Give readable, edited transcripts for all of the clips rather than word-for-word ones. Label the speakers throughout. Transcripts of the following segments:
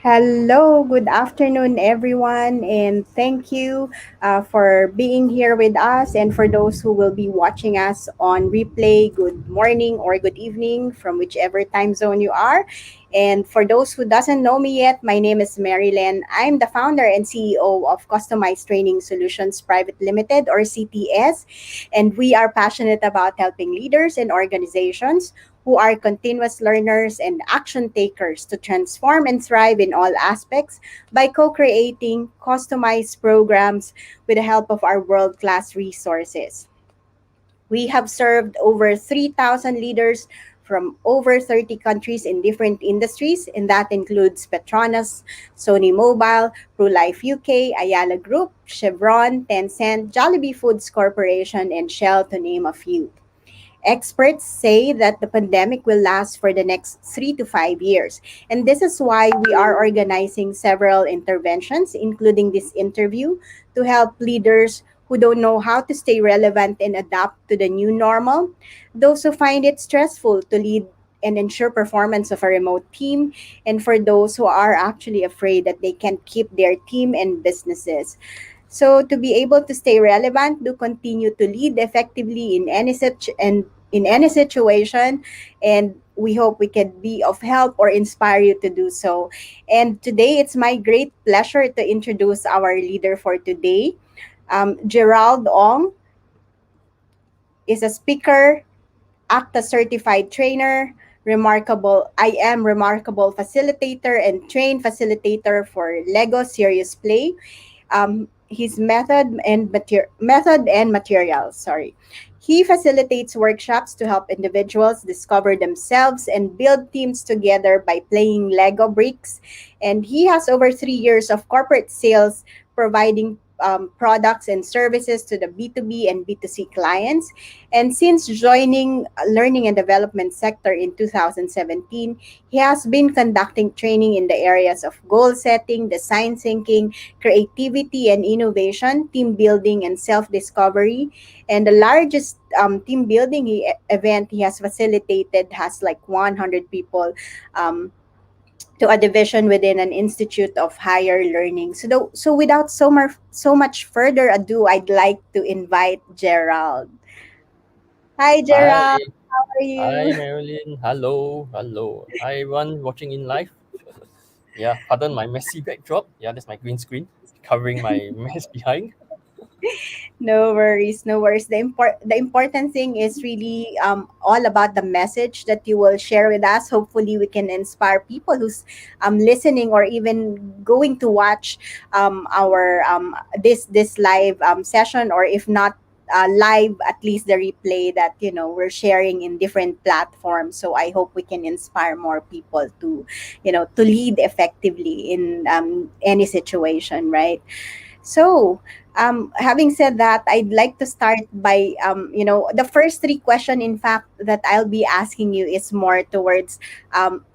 Speaker 1: Hello, good afternoon, everyone, and thank you for being here with us. And for those who will be watching us on replay, good morning or good evening from whichever time zone you are. And for those who doesn't know me yet, my name is Marilyn. I'm the founder and CEO of Customized Training Solutions Private Limited or CTS, and we are passionate about helping leaders and organizations who are continuous learners and action takers to transform and thrive in all aspects by co creating customized programs with the help of our world class resources. We have served over 3,000 leaders from over 30 countries in different industries, and that includes Petronas, Sony Mobile, ProLife UK, Ayala Group, Chevron, Tencent, Jollibee Foods Corporation, and Shell, to name a few. Experts say that the pandemic will last for the next 3 to 5 years. And this is why we are organizing several interventions, including this interview, to help leaders who don't know how to stay relevant and adapt to the new normal, those who find it stressful to lead and ensure performance of a remote team, and for those who are actually afraid that they can't keep their team and businesses. So to be able to stay relevant, to continue to lead effectively in any such and in any situation, and we hope we can be of help or inspire you to do so. And today it's my great pleasure to introduce our leader for today. Gerald Ong is a speaker, ACTA certified trainer, remarkable facilitator and trained facilitator for Lego Serious Play, his method and materials. Sorry, he facilitates workshops to help individuals discover themselves and build teams together by playing Lego bricks. And he has over 3 years of corporate sales, providing products and services to the B2B and B2C clients. And since joining learning and development sector in 2017, he has been conducting training in the areas of goal setting, design thinking, creativity and innovation, team building, and self discovery. And the largest team building event he has facilitated has like 100 people. To a division within an institute of higher learning. So without so much further ado, I'd like to invite Gerald. Hi,
Speaker 2: Hi,
Speaker 1: Gerald. How are
Speaker 2: hi
Speaker 1: you?
Speaker 2: Marilyn. Hello. Hi everyone watching in live. Yeah, pardon my messy backdrop. Yeah, that's my green screen covering my mess behind.
Speaker 1: No worries, no worries. The important thing is really all about the message that you will share with us. Hopefully, we can inspire people who's listening or even going to watch our this live session, or if not live, at least the replay that we're sharing in different platforms. So I hope we can inspire more people to to lead effectively in any situation, right? So, having said that, I'd like to start by, the first three question, in fact, that I'll be asking you is more towards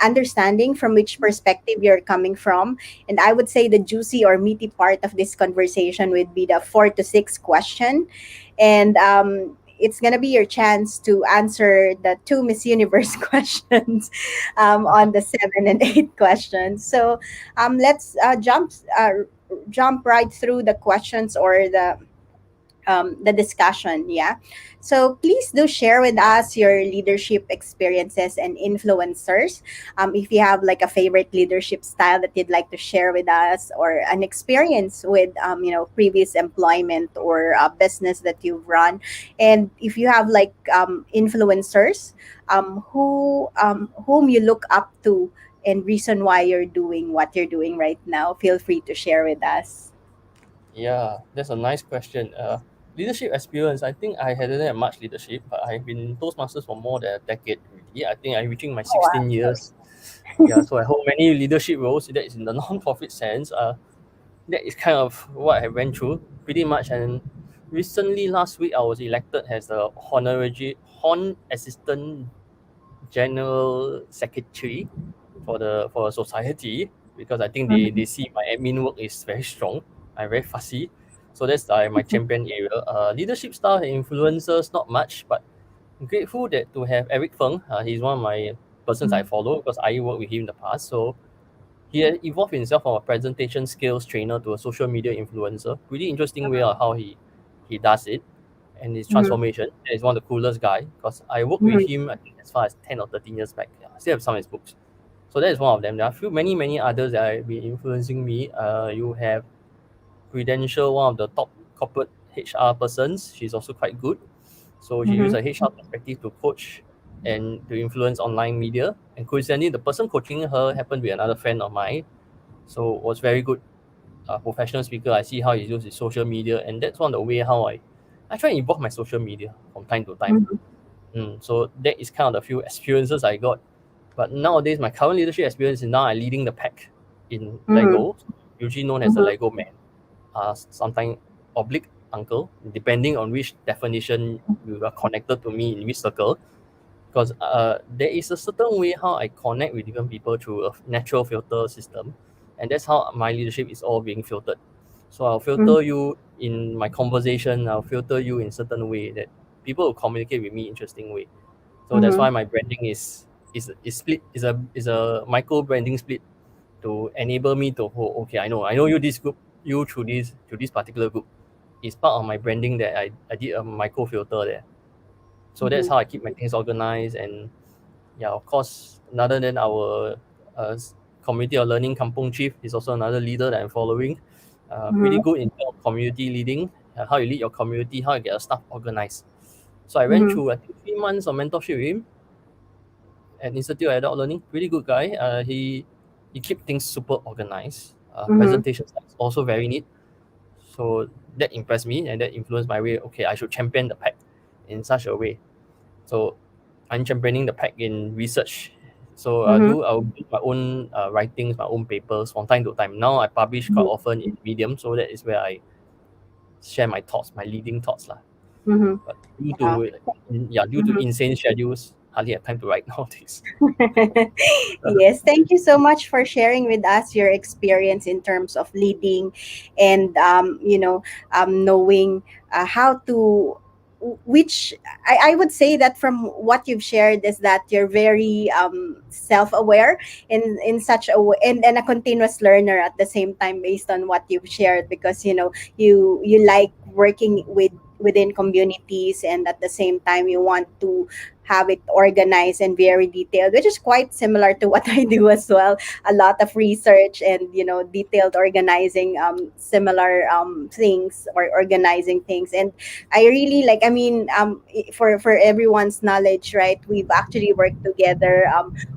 Speaker 1: understanding from which perspective you're coming from. And I would say the juicy or meaty part of this conversation would be the 4 to 6 question. And it's going to be your chance to answer the two Miss Universe questions on the 7 and 8 questions. So let's jump right through the questions or the discussion. Yeah. So please do share with us your leadership experiences and influencers. If you have like a favorite leadership style that you'd like to share with us, or an experience with previous employment or a business that you've run, and if you have like influencers whom you look up to and reason why you're doing what you're doing right now, feel free to share with us.
Speaker 2: Yeah, that's a nice question. Leadership experience. I think I hadn't had much leadership, but I've been Toastmasters for more than a decade already. I think I'm reaching my
Speaker 1: Oh, wow.
Speaker 2: 16 years. Yeah, so I hold many leadership roles. That is in the non-profit sense. That is kind of what I went through pretty much. And recently, last week, I was elected as the honorary Hon Assistant General Secretary for a society, because I think they
Speaker 1: Mhm.
Speaker 2: see my admin work is very strong. I'm very fussy, so that's my champion area. Leadership style and influencers not much, but grateful that to have Eric Feng. He's one of my persons I follow because I worked with him in the past. So he had evolved himself from a presentation skills trainer to a social media influencer. Pretty interesting way of how he does it and his
Speaker 1: Mm-hmm.
Speaker 2: transformation. That is one of the coolest guy because I worked with
Speaker 1: Mm-hmm.
Speaker 2: him I think as far as 10 or 13 years back. Yeah, I still have some of his books. So that is one of them. There are a few many others that have been influencing me. You have Credential, one of the top corporate HR persons. She's also quite good. So she used
Speaker 1: Mm-hmm.
Speaker 2: a HR perspective to coach and to influence online media. And coincidentally, the person coaching her happened to be another friend of mine. So was very good professional speaker. I see how he uses his social media, and that's one of the way how I try and evolve my social media from time to time.
Speaker 1: Mm-hmm.
Speaker 2: So that is kind of the few experiences I got. But nowadays, my current leadership experience is now I'm leading the pack in
Speaker 1: Mm-hmm.
Speaker 2: Lego, usually known as the
Speaker 1: Mm-hmm.
Speaker 2: Lego man, sometimes oblique uncle, depending on which definition you are connected to me in which circle. Because there is a certain way how I connect with different people through a natural filter system, and that's how my leadership is all being filtered. So I'll filter you in my conversation. I'll filter you in certain way that people will communicate with me interesting way. So that's
Speaker 1: Mm-hmm.
Speaker 2: why my branding is split is a micro branding split to enable me to okay, I know you this group, you through this particular group. It's part of my branding that I did a micro filter there. So that's
Speaker 1: Mm-hmm.
Speaker 2: how I keep my things organized. And yeah, of course, another than our community of learning Kampong Chief is also another leader that I'm following. Pretty
Speaker 1: Mm-hmm.
Speaker 2: good in terms of community leading, how you lead your community, how you get your stuff organized. So I went
Speaker 1: Mm-hmm.
Speaker 2: through I think 3 months of mentorship with him at Institute of Adult Learning. Pretty good guy. He keep things super organized.
Speaker 1: Mm-hmm.
Speaker 2: Presentations is also very neat. So that impressed me and that influenced my way. Okay, I should champion the pack in such a way. So I'm championing the pack in research. So
Speaker 1: Mm-hmm.
Speaker 2: I'll do my own writings, my own papers from time to time. Now I publish quite often in Medium, so that is where I share my thoughts, my leading thoughts lah.
Speaker 1: Mm-hmm.
Speaker 2: But due
Speaker 1: Yeah.
Speaker 2: to due to
Speaker 1: Mm-hmm.
Speaker 2: insane schedules, hardly have time to write nowadays.
Speaker 1: Yes, thank you so much for sharing with us your experience in terms of leading and knowing how to which I would say that from what you've shared is that you're very self-aware in such a way, and a continuous learner at the same time based on what you've shared, because you like working within communities, and at the same time you want to have it organized and very detailed, which is quite similar to what I do as well. A lot of research and detailed organizing similar things, or organizing things. And I really like, I mean, for everyone's knowledge, right? We've actually worked together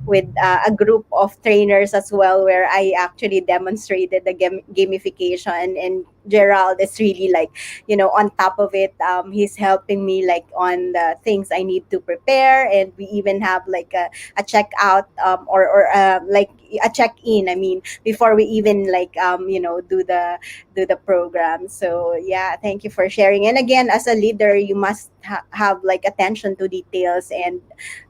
Speaker 1: with a group of trainers as well, where I actually demonstrated the gamification, and Gerald is really like, on top of it. He's helping me like on the things I need to prepare, and we even have like a checkout, or like a check-in, I mean, before we even like do the program. So yeah, thank you for sharing. And again, as a leader, you must have like attention to details, and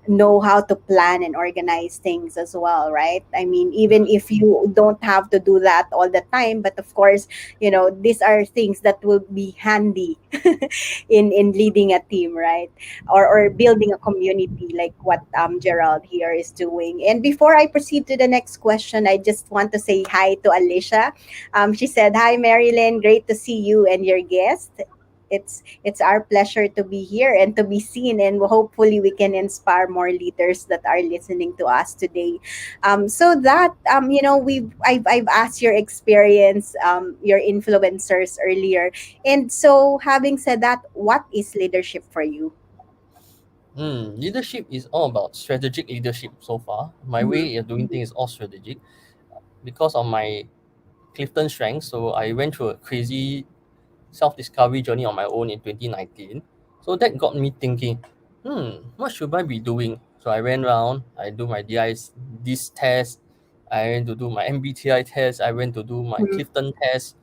Speaker 1: know how to plan and organize things as well, right? I mean, even if you don't have to do that all the time, but of course, these are things that will be handy in leading a team, right? Or building a community, like what Gerald here is doing. And before I proceed to the next question, I just want to say hi to Alicia. She said, "Hi, Marilyn. Great to see you and your guest. It's our pleasure to be here and to be seen, and hopefully we can inspire more leaders that are listening to us today." So that I've asked your experience, your influencers earlier, and so having said that, what is leadership for you?
Speaker 2: Leadership is all about strategic leadership so far. My
Speaker 1: Mm-hmm.
Speaker 2: way of doing things is all strategic because of my Clifton strength. So I went through a crazy self-discovery journey on my own in 2019. So that got me thinking, what should I be doing? So I went around, I do my DIs, this test, I went to do my MBTI test, I went to do my Clifton test,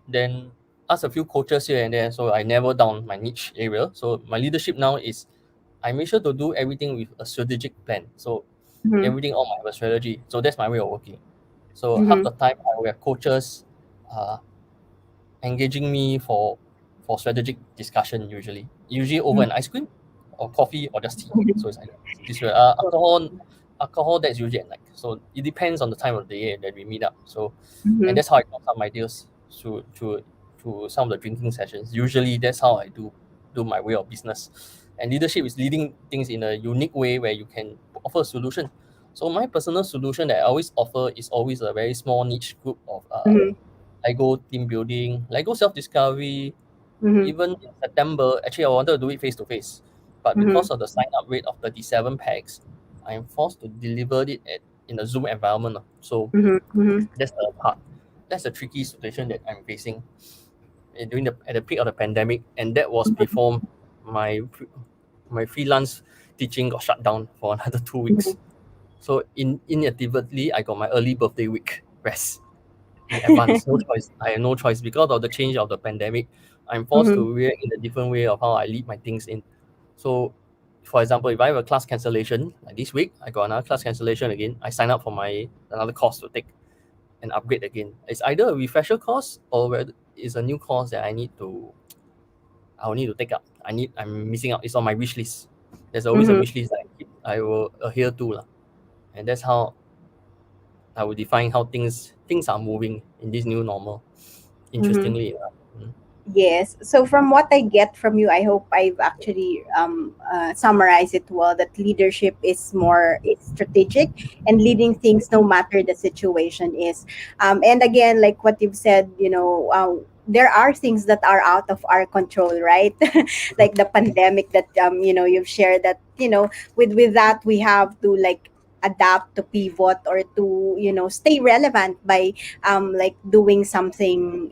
Speaker 2: then ask a few coaches here and there. So I narrowed down my niche area. So my leadership now is I make sure to do everything with a strategic plan. So
Speaker 1: Mm-hmm.
Speaker 2: everything on my strategy. So that's my way of working. So half
Speaker 1: Mm-hmm.
Speaker 2: the time I will have coaches uh, engaging me for strategic discussion usually over an ice cream or coffee or just tea. So it's like this way. Alcohol alcohol, that's usually at night. So it depends on the time of the year that we meet up. So, and
Speaker 1: Mm-hmm.
Speaker 2: that's how I got some ideas through some of the drinking sessions. Usually, that's how I do my way of business. And leadership is leading things in a unique way where you can offer a solution. So my personal solution that I always offer is always a very small niche group of
Speaker 1: Mm-hmm.
Speaker 2: Lego team building, Lego self discovery.
Speaker 1: Mm-hmm.
Speaker 2: Even in September, actually, I wanted to do it face to face, but
Speaker 1: Mm-hmm.
Speaker 2: because of the sign up rate of 37 packs, I am forced to deliver it in a Zoom environment. So
Speaker 1: Mm-hmm.
Speaker 2: that's the part. That's the tricky situation that I'm facing during at the peak of the pandemic, and that was before my my freelance teaching got shut down for another 2 weeks. So inadvertently, I got my early birthday week rest in advance. No choice. I have no choice because of the change of the pandemic. I'm forced
Speaker 1: Mm-hmm.
Speaker 2: to react in a different way of how I lead my things in. So, for example, if I have a class cancellation like this week, I got another class cancellation again. I sign up for my another course to take and upgrade again. It's either a refresher course or whether it's a new course that I will need to take up. I'm missing out. It's on my wish list. There's always a
Speaker 1: Mm-hmm.
Speaker 2: wish list that I will adhere to lah. And that's how I will define how things are moving in this new normal.
Speaker 1: Mm-hmm.
Speaker 2: Interestingly enough. Mm.
Speaker 1: Yes. So from what I get from you, I hope I've actually summarized it well. That leadership is strategic and leading things no matter the situation is. And again, like what you've said, there are things that are out of our control, right? Like the pandemic that you've shared that with that we have to like adapt to pivot or to stay relevant by like doing something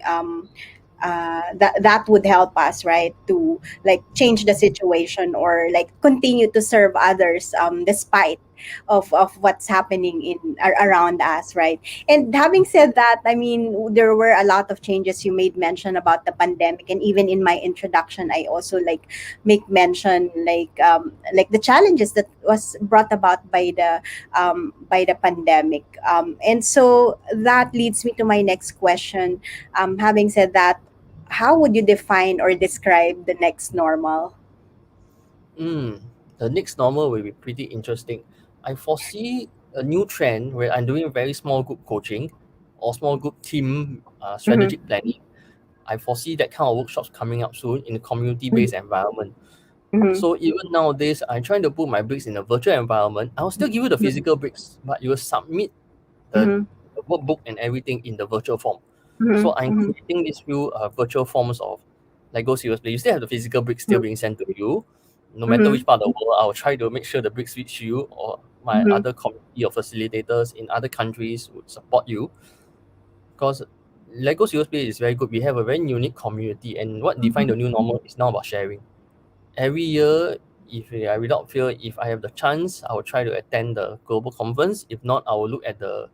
Speaker 1: that would help us, right, to like change the situation or like continue to serve others despite of what's happening around us, right? And having said that, I mean, there were a lot of changes. You made mention about the pandemic, and even in my introduction I also like make mention like the challenges that was brought about by the pandemic, and so that leads me to my next question. Having said that, how would you define or describe the next normal?
Speaker 2: Mm. The next normal will be pretty interesting. I foresee a new trend where I'm doing very small group coaching or small group team
Speaker 1: Mm-hmm.
Speaker 2: strategic planning. I foresee that kind of workshops coming up soon in a community-based environment.
Speaker 1: Mm-hmm.
Speaker 2: So even nowadays, I'm trying to put my bricks in a virtual environment. I'll still give you the physical bricks, but you will submit the,
Speaker 1: Mm-hmm.
Speaker 2: the workbook and everything in the virtual form. So I'm
Speaker 1: Mm-hmm.
Speaker 2: creating these few virtual forms of Lego Serious Play. You still have the physical bricks still being sent to you. No matter
Speaker 1: Mm-hmm.
Speaker 2: which part of the world, I'll try to make sure the bricks reach you or my
Speaker 1: Mm-hmm.
Speaker 2: other community of facilitators in other countries would support you. Because Lego Serious Play is very good. We have a very unique community, and what define the new normal is now about sharing. Every year, if I without fail, if I have the chance, I will try to attend the global conference. If not, I will look at the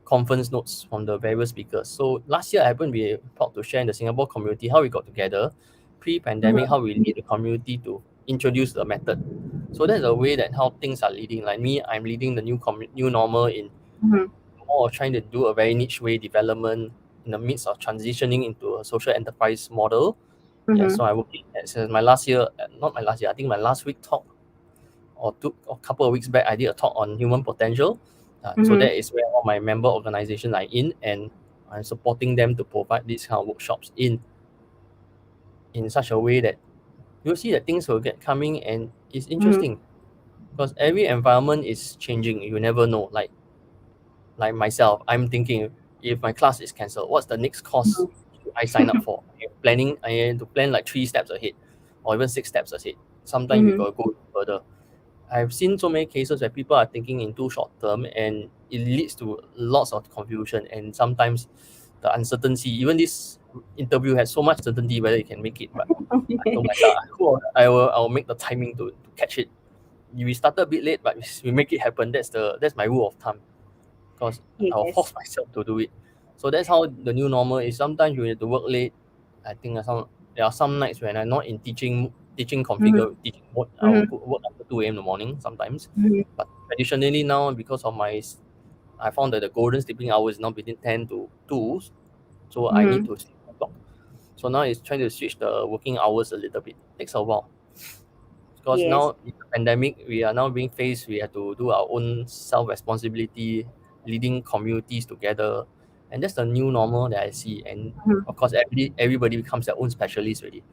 Speaker 2: conference notes from the various speakers. So last year, I haven't been proud to share in the Singapore community how we got together, pre-pandemic, how we lead the community to introduce the method. So that's a way that how things are leading. Like me, I'm leading the new normal in
Speaker 1: Mm-hmm.
Speaker 2: more of trying to do a very niche way development in the midst of transitioning into a social enterprise model. Yeah,
Speaker 1: Mm-hmm.
Speaker 2: so I working since my last year, not my last year, I think my last week talk or couple of weeks back, I did a talk on human potential. So
Speaker 1: Mm-hmm.
Speaker 2: that is where all my member organizations are in, and I'm supporting them to provide these kind of workshops in such a way that you'll see that things will get coming, and it's
Speaker 1: Mm-hmm.
Speaker 2: interesting because every environment is changing. You never know. Like myself, I'm thinking if my class is cancelled, what's the next course should I sign up for? I have to plan like 3 steps ahead, or even 6 steps ahead. Sometimes we
Speaker 1: Mm-hmm.
Speaker 2: gotta go further. I've seen so many cases where people are thinking in too short term, and it leads to lots of confusion and sometimes the uncertainty. Even this interview has so much certainty whether you can make it, but I told myself I will make the timing to catch it. We started a bit late, but we make it happen. That's my rule of thumb because I'll
Speaker 1: Yes.
Speaker 2: force myself to do it. So that's how the new normal is. Sometimes you have to work late. I think there are some nights when I'm not in
Speaker 1: Mm-hmm.
Speaker 2: teaching mode. I'll
Speaker 1: Mm-hmm.
Speaker 2: go work until 2 a.m. in the morning sometimes.
Speaker 1: Mm-hmm.
Speaker 2: But traditionally now, because of I found that the golden sleeping hour is now between 10 to 2, so I need
Speaker 1: Mm-hmm.
Speaker 2: to sleep a clock. So now it's trying to switch the working hours a little bit. Takes a while because
Speaker 1: Yes.
Speaker 2: now in the pandemic we are now being faced, we have to do our own self responsibility, leading communities together, and that's the new normal that I see. And
Speaker 1: Mhm.
Speaker 2: of course everybody becomes their own specialist already.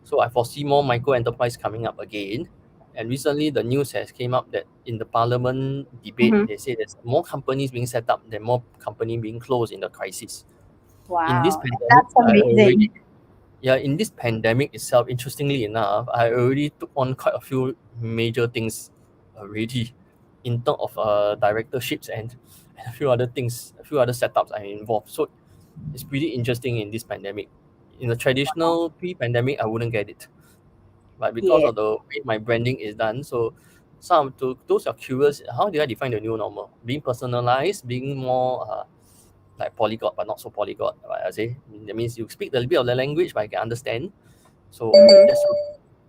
Speaker 2: So I foresee more micro enterprise coming up again. And recently the news has came up that in the parliament debate
Speaker 1: Mhm.
Speaker 2: they say there's more companies being set up than more company being closed in the crisis. In this
Speaker 1: Wow,
Speaker 2: pandemic
Speaker 1: that's
Speaker 2: I
Speaker 1: amazing.
Speaker 2: already yeah, in this pandemic itself, interestingly enough, I already took on quite a few major things already in terms of directorships and a few other things, a few other setups I'm involved. So it's pretty interesting in this pandemic. In the traditional pre-pandemic, I wouldn't get it, but because
Speaker 1: Yes.
Speaker 2: of the way my branding is done, so some to those who are curious, how do I define the new normal? Being personalized, being more like polyglot, but not so polyglot. Right? I say that means you speak a little bit of the language, but I can understand. So
Speaker 1: Mhm.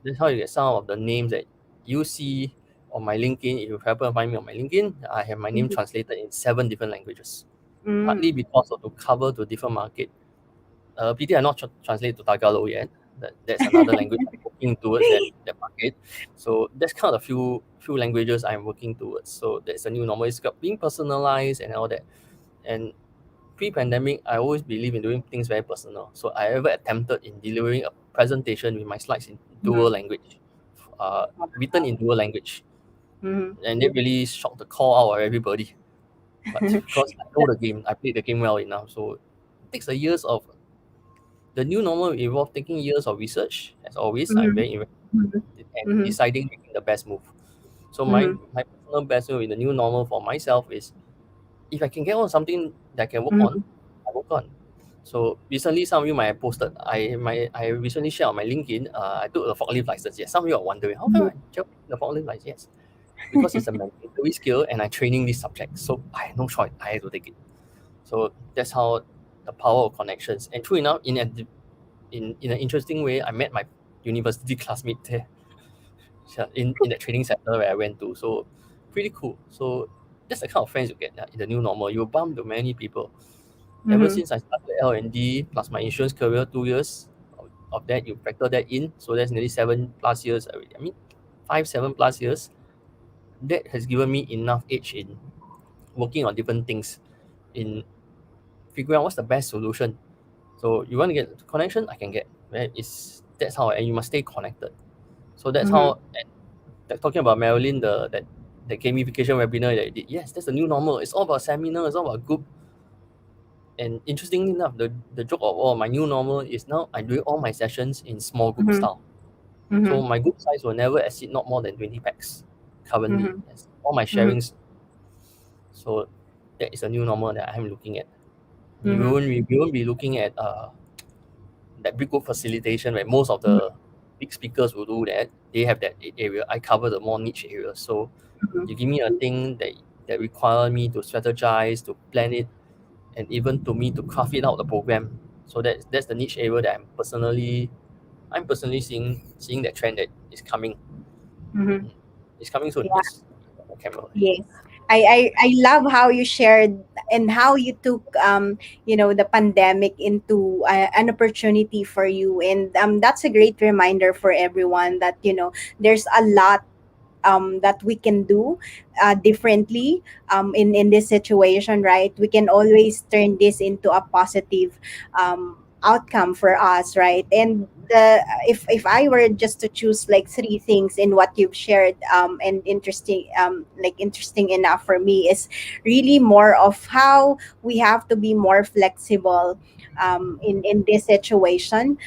Speaker 2: that's how you get some of the names that you see on my LinkedIn. If you happen to find me on my LinkedIn, I have my name
Speaker 1: Mhm.
Speaker 2: translated in 7 different languages, partly
Speaker 1: Mm.
Speaker 2: because of to cover to different market. PT are not translated to Tagalog yet. That's another language I'm working towards that market. So that's kind of few languages I'm working towards. So that's a new normal. It's got being personalized and all that. And pre-pandemic, I always believe in doing things very personal. So I ever attempted in delivering a presentation with my slides in dual
Speaker 1: Mhm.
Speaker 2: language, written in dual language,
Speaker 1: Mhm.
Speaker 2: and it really shocked the call out of everybody. But because I know the game, I played the game well enough, so it takes a years of the new normal involve taking years of research. As always, I'm
Speaker 1: Mhm.
Speaker 2: very
Speaker 1: Mhm.
Speaker 2: and
Speaker 1: Mhm.
Speaker 2: deciding making the best move. So
Speaker 1: Mhm.
Speaker 2: my personal best move in the new normal for myself is if I can get on something that I can work on,
Speaker 1: Mhm.
Speaker 2: I work on. So recently, some of you might have posted. I recently shared on my LinkedIn. I took a forklift license. Yes, some of you are wondering how come
Speaker 1: Mhm.
Speaker 2: I took the forklift license. Yes, because it's a mandatory skill and I'm training this subject. So I have no choice. I have to take it. So that's how the power of connections. And true enough, in an interesting way, I met my university classmate there. So in that training center where I went to. So pretty cool. So that's the kind of friends you get in the new normal. You bump to many people. Ever
Speaker 1: Mhm.
Speaker 2: since I started L&D plus my insurance career, 2 years of that, you factor that in. So that's nearly 7 plus years already. I mean, 5, 7 plus years. That has given me enough age in working on different things, in figuring out what's the best solution. So you want to get connection, I can get. Right? That's how, and you must stay connected. So that's
Speaker 1: Mhm.
Speaker 2: how. And talking about Marilyn, the gamification webinar that I did. Yes, that's the new normal. It's all about seminar. It's all about group. And interestingly enough, the joke of all my new normal is now I'm doing all my sessions in small group
Speaker 1: Mhm.
Speaker 2: style. So
Speaker 1: Mhm.
Speaker 2: my group size will never exceed not more than 20 packs currently.
Speaker 1: Mhm.
Speaker 2: That's all my
Speaker 1: Mhm.
Speaker 2: sharings. So that is a new normal that I'm looking at.
Speaker 1: Mhm.
Speaker 2: We won't be looking at that big group facilitation where most of
Speaker 1: Mhm.
Speaker 2: the big speakers will do that. They have that area. I cover the more niche areas. So you give me a thing that require me to strategize, to plan it, and even to me to craft it out the program. So that's the niche area that I'm personally seeing that trend that is coming.
Speaker 1: Mhm.
Speaker 2: It's coming soon.
Speaker 1: Yeah.
Speaker 2: Yes. Camera.
Speaker 1: Yes. I love how you shared and how you took the pandemic into an opportunity for you, and that's a great reminder for everyone that there's a lot that we can do differently in this situation, right? We can always turn this into a positive outcome for us, right? And if I were just to choose like three things in what you've shared, and interesting enough for me is really more of how we have to be more flexible in this situation.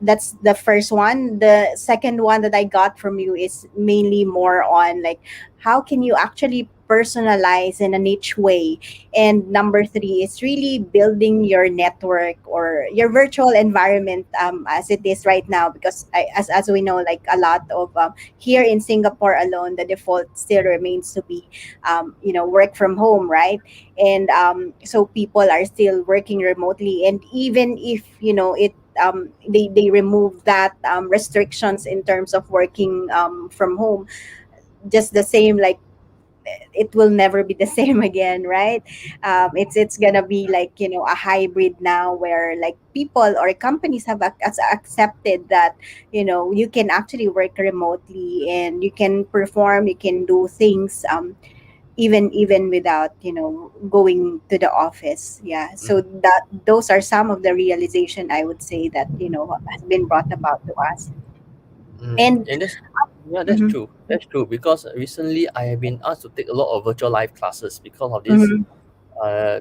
Speaker 1: That's the first one. The second one that I got from you is mainly more on like how can you actually personalize in a niche way. And number three is really building your network or your virtual environment, as it is right now, because as we know, like a lot of here in Singapore alone, the default still remains to be work from home, right? And so people are still working remotely, and even if they remove that restrictions in terms of working from home, just the same, like it will never be the same again, right? It's gonna be like, a hybrid now, where like people or companies have accepted that, you can actually work remotely, and you can perform, you can do things, even without, going to the office. Yeah, so
Speaker 2: Mm.
Speaker 1: that those are some of the realization, I would say, that, has been brought about to us. And
Speaker 2: And that's yeah, that's
Speaker 1: mhm,
Speaker 2: true. That's true because recently I have been asked to take a lot of virtual live classes because of this
Speaker 1: mhm,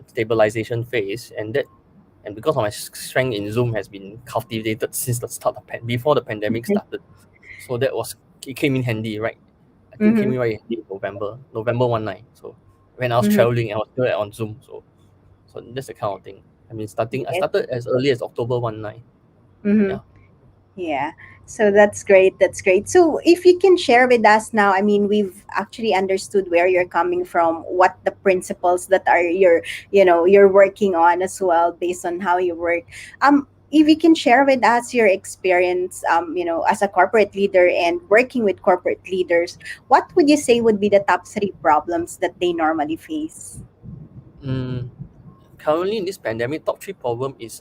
Speaker 2: stabilization phase, and because of my strength in Zoom has been cultivated since the start of before the pandemic started. So that was it came in handy, right? I think came
Speaker 1: mhm,
Speaker 2: in right handy in November 19. So when I was
Speaker 1: mhm.
Speaker 2: traveling, I was still on Zoom. So that's the kind of thing. I
Speaker 1: Yes.
Speaker 2: started as early as October 19.
Speaker 1: Mhm.
Speaker 2: Yeah.
Speaker 1: Yeah. So that's great. That's great. So if you can share with us now, I mean, we've actually understood where you're coming from, what the principles that are you're working on as well, based on how you work. If you can share with us your experience, as a corporate leader and working with corporate leaders, what would you say would be the top three problems that they normally face?
Speaker 2: Mm, Currently in this pandemic, top three problem is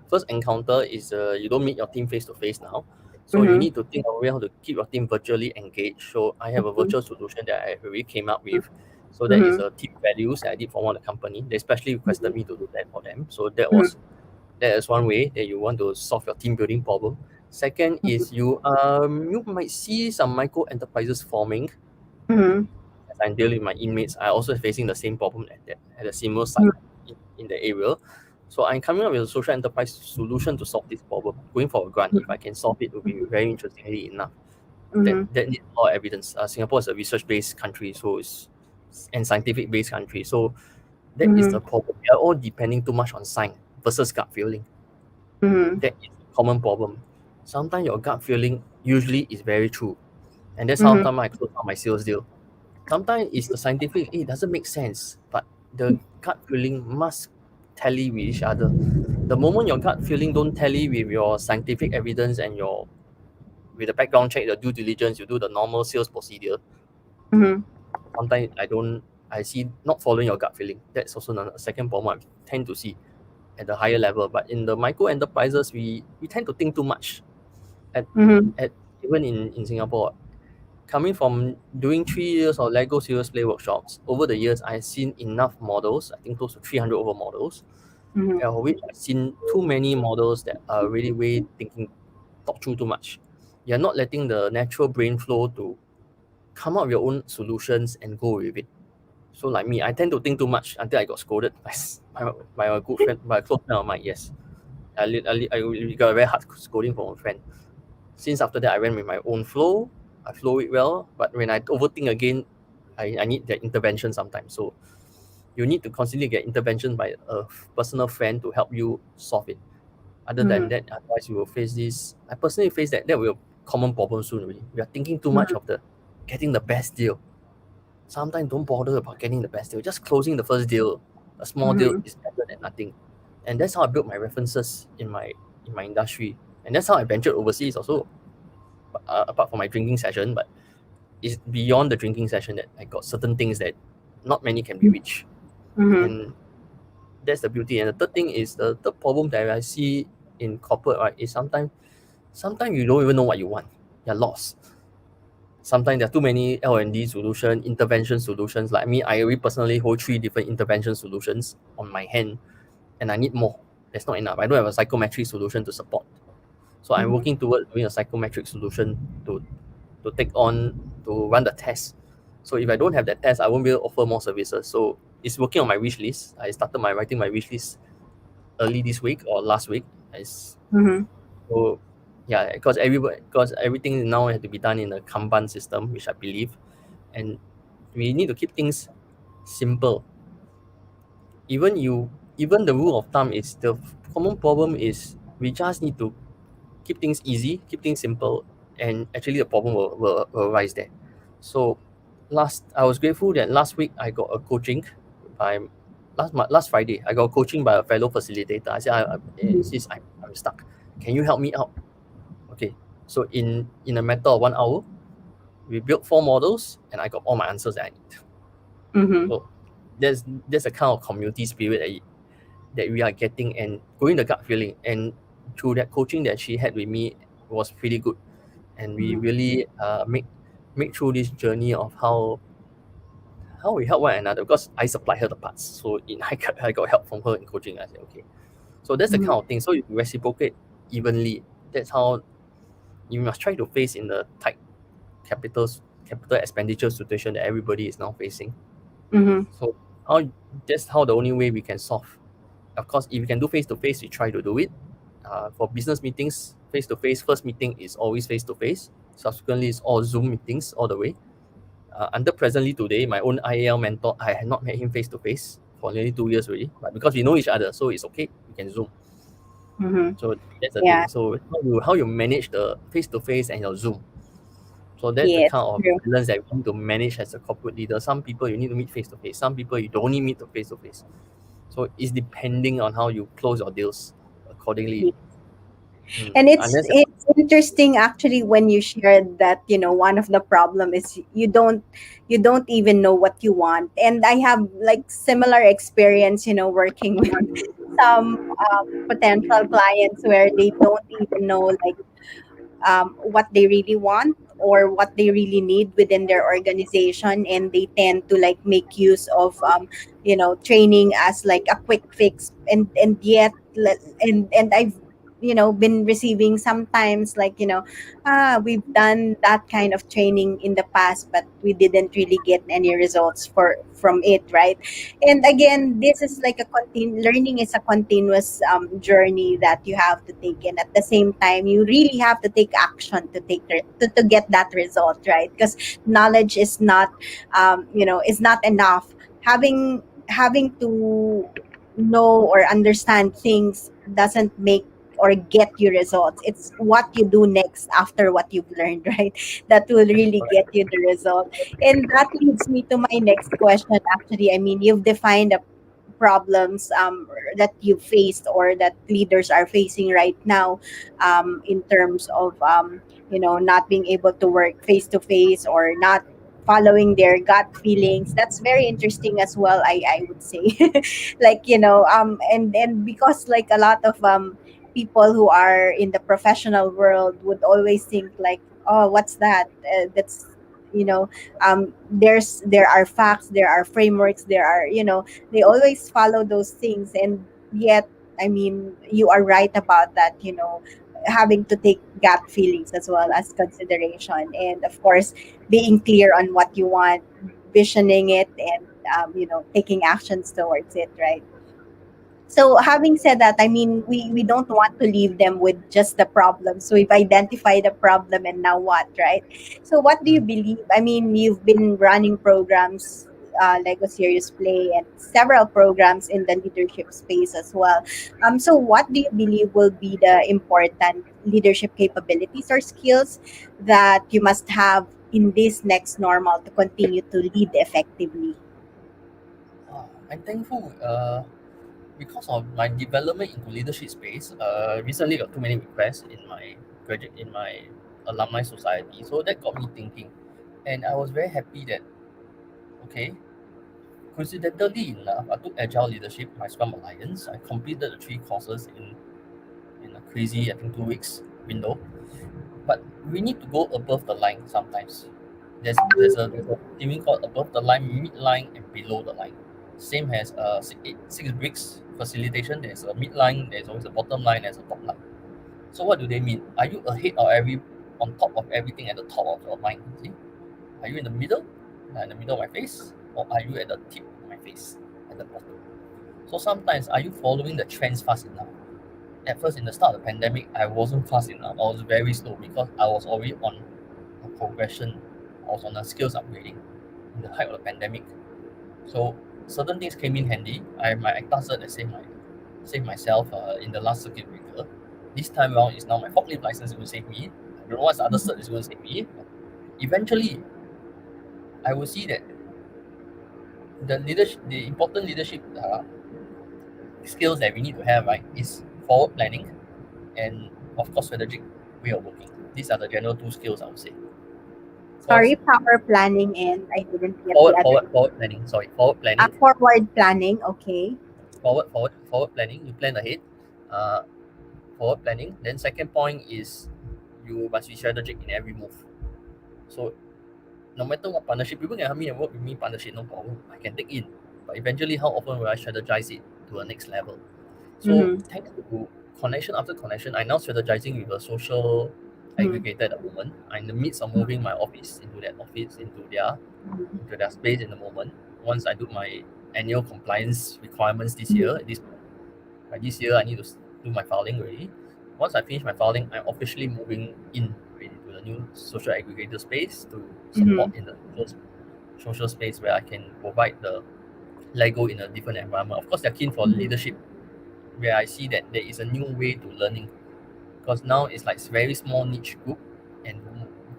Speaker 2: first encounter is you don't meet your team face to face now, so you
Speaker 1: Mm-hmm.
Speaker 2: need to think of a way how to keep your team virtually engaged. So I have a
Speaker 1: Mm-hmm.
Speaker 2: virtual solution that I already came up with. So that is a team values that I did for one of the company. They especially requested me to do that for them. So that is one way that you want to solve your team building problem. Second is you might see some micro enterprises forming.
Speaker 1: Mm-hmm.
Speaker 2: As I'm dealing with my inmates, I also facing the same problem at a similar site in the area. So I'm coming up with a social enterprise solution to solve this problem. Going for a grant, if I can solve it, it will be very interestingly enough. That
Speaker 1: Mm-hmm.
Speaker 2: that needs a lot of evidence. Singapore is a research-based country, so it's and scientific-based country. So that is
Speaker 1: Mm-hmm.
Speaker 2: the problem. We are all depending too much on science versus gut feeling.
Speaker 1: Mm-hmm.
Speaker 2: That is a common problem. Sometimes your gut feeling usually is very true, and that's how
Speaker 1: Mm-hmm.
Speaker 2: come I close out my sales deal. Sometimes it's the scientific, it doesn't make sense, but the gut feeling must tally with each other. The moment your gut feeling don't tally with your scientific evidence and your with the background check, the due diligence, you do the normal sales procedure.
Speaker 1: Mm-hmm.
Speaker 2: Sometimes I see not following your gut feeling. That's also a second problem I tend to see at the higher level. But in the micro enterprises, we tend to think too much. At
Speaker 1: Mm-hmm.
Speaker 2: at even in Singapore, coming from doing 3 years of Lego Serious Play workshops, over the years, I've seen enough models, I think close to 300 over models,
Speaker 1: Mm-hmm.
Speaker 2: which I've seen too many models that are really way thinking, thought through too much. You're not letting the natural brain flow to come up with your own solutions and go with it. So like me, I tend to think too much until I got scolded by a good friend, by a close friend of mine, yes. I really got a very hard scolding from a friend. Since after that, I went with my own flow. I flow it well, but when I overthink again, I need that intervention sometimes. So you need to constantly get intervention by a personal friend to help you solve it. Other than
Speaker 1: Mm-hmm.
Speaker 2: that, otherwise you will face this. I personally face that will common problem soon. Really, we are thinking too much of the getting the best deal. Sometimes don't bother about getting the best deal. Just closing the first deal, a small deal
Speaker 1: Mm-hmm.
Speaker 2: is better than nothing. And that's how I built my references in my industry. And that's how I ventured overseas also, apart from my drinking session. But it's beyond the drinking session that I got certain things that not many can be reached.
Speaker 1: Mm-hmm.
Speaker 2: And that's the beauty. And the third thing is the third problem that I see in corporate, right, is sometimes you don't even know what you want. You're lost. Sometimes there are too many L&D solution, intervention solutions. Like me, I already personally hold 3 different intervention solutions on my hand, and I need more. That's not enough. I don't have a psychometric solution to support. So I'm
Speaker 1: Mm-hmm.
Speaker 2: working towards doing a psychometric solution to take on to run the test. So if I don't have that test, I won't be able to offer more services. So it's working on my wish list. I started my writing my wish list early this week or last week. It's,
Speaker 1: Mm-hmm.
Speaker 2: so yeah, because everything now has to be done in a Kanban system, which I believe, and we need to keep things simple. Even the rule of thumb is the common problem is we just need to keep things easy, keep things simple, and actually the problem will arise there. So I was grateful that last week I got a coaching by last Friday. I got coaching by a fellow facilitator. I said, sis, I'm stuck. Can you help me out? Okay. So in a matter of 1 hour, we built 4 models, and I got all my answers that I need.
Speaker 1: Mm-hmm.
Speaker 2: So there's a kind of community spirit that we are getting and going the gut feeling. And through that coaching that she had with me was pretty good. And we
Speaker 1: Mm-hmm.
Speaker 2: really make through this journey of how we help one another, because I supply her the parts. So I got help from her in coaching. I said, okay. So that's the kind of thing. So you reciprocate evenly. That's how you must try to face in the tight capital expenditure situation that everybody is now facing.
Speaker 1: Mm-hmm.
Speaker 2: So how that's how the only way we can solve. Of course, if you can do face to face, we try to do it. For business meetings, face to face, first meeting is always face to face. Subsequently, it's all Zoom meetings all the way. Under presently today, my own IAL mentor, I had not met him face to face for nearly 2 years already. But because we know each other, so it's okay. We can Zoom.
Speaker 1: Mm-hmm.
Speaker 2: So that's the
Speaker 1: Yeah.
Speaker 2: thing. So how you manage the face to face and your Zoom. So that's the
Speaker 1: Yes.
Speaker 2: kind of
Speaker 1: True.
Speaker 2: balance that we need to manage as a corporate leader. Some people you need to meet face to face. Some people you don't need meet face to face. So it's depending on how you close your deals accordingly.
Speaker 1: And
Speaker 2: Unless
Speaker 1: it's interesting actually when you shared that, one of the problem is you don't even know what you want. And I have like similar experience, working with some potential clients where they don't even know like what they really want or what they really need within their organization, and they tend to like make use of training as like a quick fix. And yet and I've been receiving sometimes like, we've done that kind of training in the past, but we didn't really get any results from it, right? And again, this is like learning is a continuous journey that you have to take, and at the same time you really have to take action to to get that result, right? Because knowledge is not is not enough. Having to know or understand things doesn't make or get you results. It's what you do next after what you've learned, right? That will really get you the result. And that leads me to my next question. Actually, I mean, you've defined the problems that you faced or that leaders are facing right now, in terms of not being able to work face to face or not following their gut feelings. That's very interesting as well, I would say. Like, and because like a lot of people who are in the professional world would always think like, oh, what's that? That's there are facts, there are frameworks, there are, they always follow those things. And yet, I mean, you are right about that, having to take gut feelings as well as consideration, and of course being clear on what you want, visioning it, and taking actions towards it, right? So having said that, I mean, we don't want to leave them with just the problem. So we've identified the problem, and now what, right? So what do you believe? I mean, you've been running programs, Lego Serious Play, and several programs in the leadership space as well. So what do you believe will be the important leadership capabilities or skills that you must have in this next normal to continue to lead effectively?
Speaker 2: I'm thankful because of my development into leadership space. Recently got too many requests in my alumni society, so that got me thinking, and I was very happy that okay, coincidentally enough, I took Agile Leadership, my Scrum Alliance. I completed the 3 courses in a crazy, I think, 2 weeks window. But we need to go above the line sometimes. There's a thing called above the line, midline, and below the line. Same as six bricks facilitation. There's a midline, there's always a bottom line, there's a top line. So what do they mean? Are you ahead of on top of everything at the top of your line? See? Are you in the middle? In the middle of my face? Or are you at the tip of my face? At the bottom? So sometimes are you following the trends fast enough? At first, in the start of the pandemic, I wasn't fast enough. I was very slow because I was already on a progression. I was on a skills upgrading in the height of the pandemic. So certain things came in handy. My ACTA cert that saved myself in the last circuit breaker. This time around is now my forklift license is going to save me. I don't know what's the other cert is going to save me. But eventually, I will see that the important leadership skills that we need to have, right, is forward planning and of course strategic way of working. These are the general 2 skills I would say. Because
Speaker 1: Sorry, power planning, and I didn't get the
Speaker 2: forward
Speaker 1: other.
Speaker 2: forward forward planning. Sorry, forward planning.
Speaker 1: Forward planning. Okay.
Speaker 2: Forward planning. You plan ahead. Uh, Forward planning. Then second point is you must be strategic in every move. So no matter what partnership, people can help me and work with me partnership, no problem. I can take in. But eventually, how often will I strategize it to a next level? So
Speaker 1: Mm-hmm.
Speaker 2: thanks to connection after connection, I now strategizing with a social aggregator at the moment. I'm in the midst of moving my office into that office into their space in the moment. Once I do my annual compliance requirements this year,
Speaker 1: Mm-hmm.
Speaker 2: this year I need to do my filing already. Once I finish my filing, I'm officially moving in already to the new social aggregator space to
Speaker 1: Mm-hmm.
Speaker 2: support in the social space where I can provide the Lego in a different environment. Of course, they're keen for
Speaker 1: Mm-hmm.
Speaker 2: leadership, where I see that there is a new way to learning because now it's like very small niche group and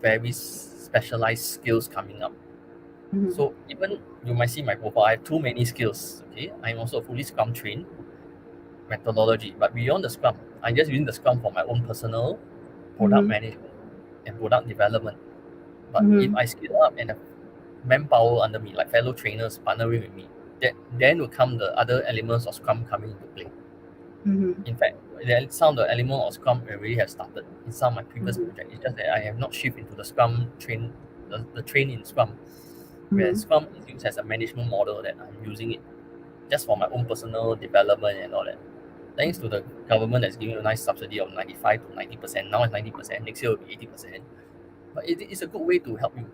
Speaker 2: very specialized skills coming up.
Speaker 1: Mm-hmm.
Speaker 2: So even you might see my profile, I have too many skills. Okay, I'm also fully Scrum trained methodology, but beyond the Scrum, I'm just using the Scrum for my own personal product
Speaker 1: Mm-hmm.
Speaker 2: management and product development. But if
Speaker 1: Mm-hmm.
Speaker 2: I scale up and have manpower under me, like fellow trainers partnering with me, that then will come the other elements of Scrum coming into play.
Speaker 1: Mm-hmm.
Speaker 2: In fact, some of the element of Scrum already have started in some of my previous
Speaker 1: Mm-hmm.
Speaker 2: projects. It's just that I have not shifted into the Scrum train, the train in Scrum, where
Speaker 1: Mm-hmm.
Speaker 2: Scrum is used as a management model that I'm using it just for my own personal development and all that. Thanks to the government that's giving a nice subsidy of 95 to 90%. Now it's 90%. Next year will be 80%. But it's a good way to help you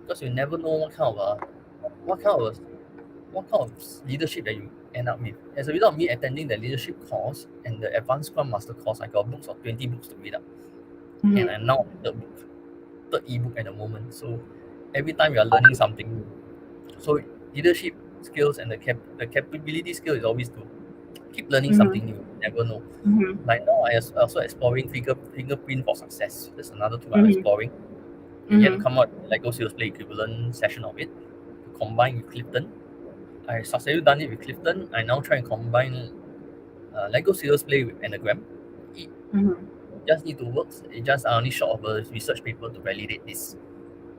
Speaker 2: because you never know what kind of what kind of leadership that you end up with. As a result of me attending the leadership course and the advanced Scrum Master course, I got books of 20 books to read up. And
Speaker 1: Mm-hmm.
Speaker 2: I'm now on the book, third ebook at the moment. So every time you are learning something new. So leadership skills and the capability skill is always to keep learning something new. You never know.
Speaker 1: Mm-hmm.
Speaker 2: Like now I also exploring fingerprint for success. That's another tool I'm
Speaker 1: Mm-hmm.
Speaker 2: exploring. And yet to
Speaker 1: Mm-hmm.
Speaker 2: come out with Lego Sales Play equivalent session of it to combine with Clifton. I successfully done it with Clifton. I now try and combine Lego Serious Play with Anagram. It
Speaker 1: Mm-hmm.
Speaker 2: just need to work. It just I only short of a research paper to validate this.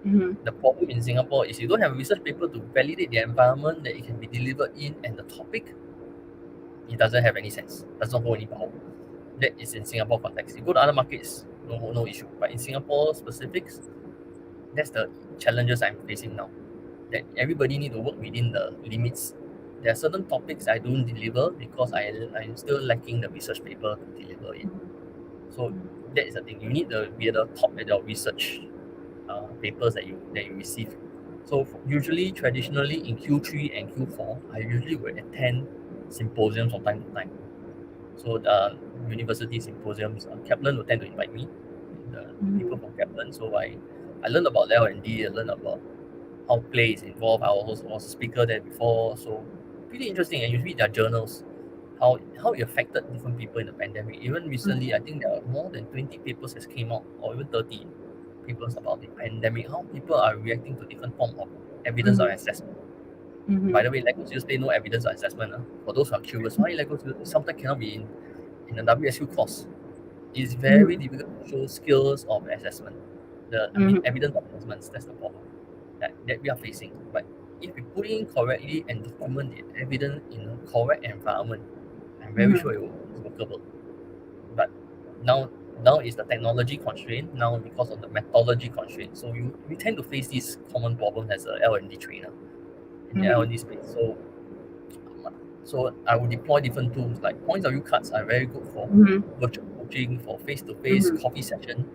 Speaker 1: Mm-hmm.
Speaker 2: The problem in Singapore is you don't have a research paper to validate the environment that it can be delivered in and the topic. It doesn't have any sense. Does not hold any power. That is in Singapore context. You go to other markets, no issue. But in Singapore specifics, that's the challenges I'm facing now. That everybody need to work within the limits. There are certain topics I don't deliver because I'm still lacking the research paper to deliver it. So that is the thing. You need to be at the top at your research papers that you receive. So usually, traditionally in Q3 and Q4, I usually will attend symposiums from time to time. So the university symposiums, Kaplan will tend to invite me, the people from Kaplan. So I learned about L&D, I learned about how play is involved. I was a speaker there before, so pretty interesting. And you read their journals, how it affected different people in the pandemic. Even recently, I think there are more than 20 papers has came out, or even 30 papers about the pandemic. How people are reacting to different form of evidence or
Speaker 1: Mm-hmm.
Speaker 2: assessment.
Speaker 1: Mm-hmm.
Speaker 2: By the way, Lego Tuesday no evidence or assessment. For those who are curious, why Lego Tuesday sometimes cannot be in a WSU course? It's very
Speaker 1: Mm-hmm.
Speaker 2: difficult to show skills of assessment.
Speaker 1: Mm-hmm.
Speaker 2: Evidence of assessments. That's the problem that we are facing. But if we put in correctly and document the evidence in a correct environment, I'm very
Speaker 1: Mm-hmm.
Speaker 2: sure it's workable. But now now is the technology constraint, now because of the methodology constraint. So we tend to face this common problem as a L&D trainer in the
Speaker 1: Mm-hmm.
Speaker 2: L&D space. So I will deploy different tools like points of view cards are very good for
Speaker 1: Mm-hmm.
Speaker 2: virtual coaching, for face-to-face
Speaker 1: Mm-hmm.
Speaker 2: coffee session.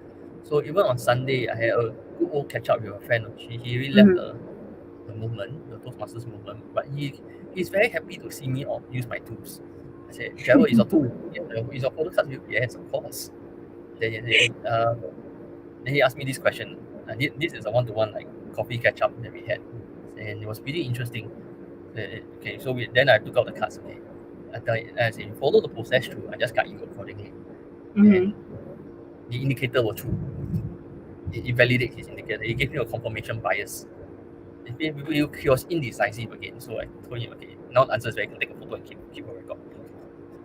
Speaker 2: So even on Sunday, I had a good old catch up with a friend. He really left
Speaker 1: Mm-hmm.
Speaker 2: the movement, the Toastmasters movement, but he's very happy to see me or use my tools. I said, Gerald, is your tool? Yeah, is your photo cards? Yes, of course. Then then he asked me this question. This is a one-to-one like coffee catch up that we had, and it was pretty interesting. Okay, so then I took out the cards. Okay, I said, follow the process through. I just guide you accordingly, and
Speaker 1: Mm-hmm.
Speaker 2: the indicator was true. It validates his indicator. It gave me a confirmation bias. He was indecisive again, so I told him, okay, now the answer is very, you can take a photo and keep a record.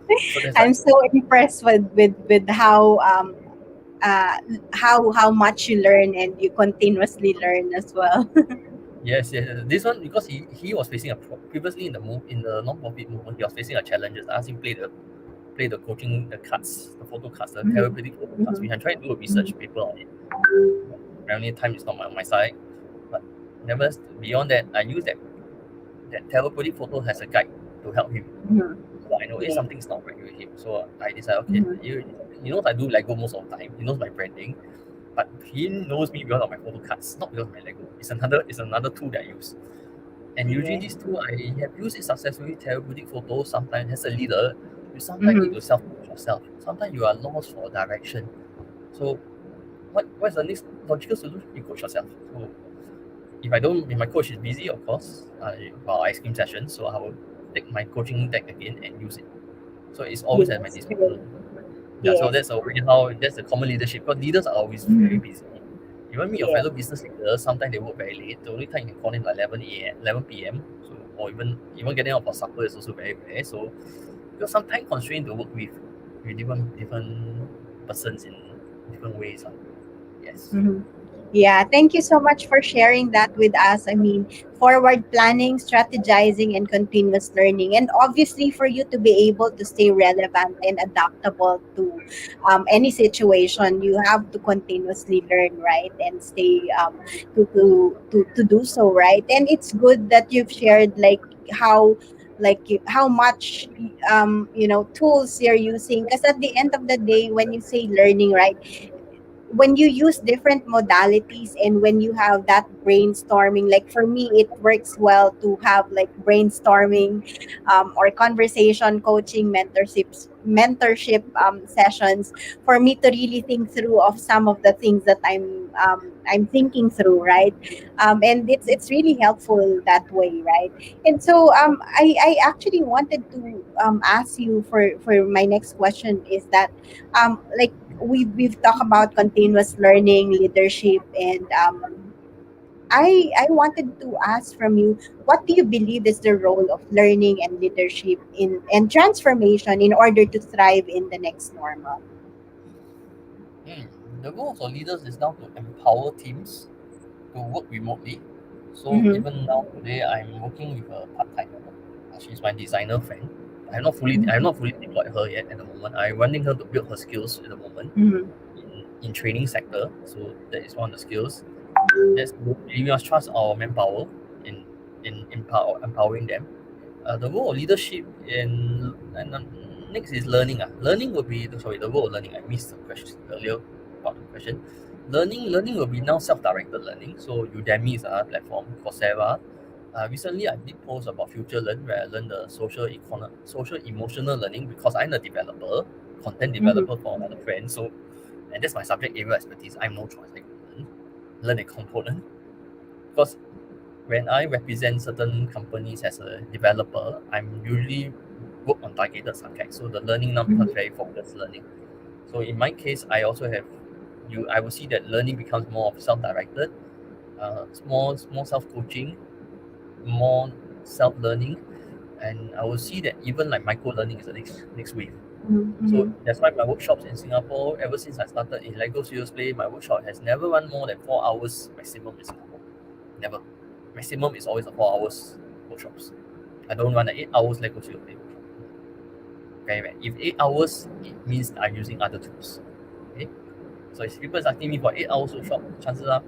Speaker 2: So that's
Speaker 1: I'm
Speaker 2: like,
Speaker 1: so impressed with how uh, how much you learn and you continuously learn as well.
Speaker 2: Yes, yes, yes. This one because he was facing previously in the in the non-profit movement, he was facing a challenges. I asked him play the coaching the cards, the photo cards, the
Speaker 1: Mhm,
Speaker 2: therapeutic photo cards. We
Speaker 1: mhm,
Speaker 2: can try to do a
Speaker 1: mhm.
Speaker 2: research paper on it. Apparently, time is not on my side. But never beyond that, I use that therapeutic photo as a guide to help him.
Speaker 1: Mhm.
Speaker 2: So I know if
Speaker 1: Yeah.
Speaker 2: something is not right with him. So I decided, okay,
Speaker 1: Mhm.
Speaker 2: he knows I do Lego most of the time. He knows my branding, but he knows me because of my photo cards, not because of my Lego. It's another tool that I use. And usually
Speaker 1: Yeah.
Speaker 2: these two I have used it successfully. Therapeutic photos sometimes as a leader, you sometimes need
Speaker 1: Mhm.
Speaker 2: to self-coach yourself. Sometimes you are lost for direction. So what's the next logical solution? You coach yourself. So if my coach is busy, of course, well, ice cream session, so I will take my coaching deck again and use it. So it's always at my
Speaker 1: Yes.
Speaker 2: disposal. Yeah, so
Speaker 1: Yes.
Speaker 2: that's already how that's the common leadership. Because leaders are always very
Speaker 1: Mhm.
Speaker 2: busy. Even meet your
Speaker 1: Yeah.
Speaker 2: fellow business leaders, sometimes they work very late. The only time you can call them like 11 a.m., 11 p.m. So or even getting out for supper is also very rare. So because sometimes constrained to work with different persons in different ways. Yes.
Speaker 1: Mhm. Yeah, thank you so much for sharing that with us. I mean, forward planning, strategizing, and continuous learning. And obviously, for you to be able to stay relevant and adaptable to any situation, you have to continuously learn, right? And stay to do so, right? And it's good that you've shared how how much tools you're using, because at the end of the day, when you say learning, right, when you use different modalities and when you have that brainstorming, like for me it works well to have like brainstorming or conversation coaching mentorship sessions for me to really think through of some of the things that I'm thinking through, right? And it's really helpful that way, right? And so I actually wanted to ask you for my next question is that like we've talked about continuous learning, leadership, and I wanted to ask from you, what do you believe is the role of learning and leadership in and transformation in order to thrive in the next normal?
Speaker 2: Mm. The role of leaders is now to empower teams to work remotely. So
Speaker 1: Mm-hmm.
Speaker 2: even now today, I'm working with a part timer. She's my designer friend. I have
Speaker 1: Mm-hmm.
Speaker 2: not fully deployed her yet at the moment. I'm wanting her to build her skills at the moment
Speaker 1: Mm-hmm.
Speaker 2: in training sector. So that is one of the skills. That's good. We must trust our manpower in empowering them. The role of leadership and next is learning. Learning will be sorry, the role of learning. I missed the question earlier part of the question. Learning will be now self-directed learning. So Udemy is another platform, Coursera. Recently, I did post about future learn where I learned the social emotional learning because I'm a developer, content
Speaker 1: Mm-hmm.
Speaker 2: developer for another friend. So and that's my subject area expertise. I have no choice. I can learn a component because when I represent certain companies as a developer, I'm usually work on targeted subjects. So the learning now becomes
Speaker 1: Mm-hmm.
Speaker 2: very focused learning. So in my case, I also have I will see that learning becomes more of self-directed, small self-coaching, more self-learning, and I will see that even like micro-learning is the next wave. So
Speaker 1: Mm-hmm.
Speaker 2: that's why my workshops in Singapore, ever since I started in Lego Serious Play, my workshop has never run more than 4 hours maximum in Singapore. Never. Maximum is always a 4 hours workshops. I don't run an 8 hours Lego Serious Play workshop. Very rare. If 8 hours, it means I'm using other tools. Okay. So if people is asking me for 8 hours workshop, chances are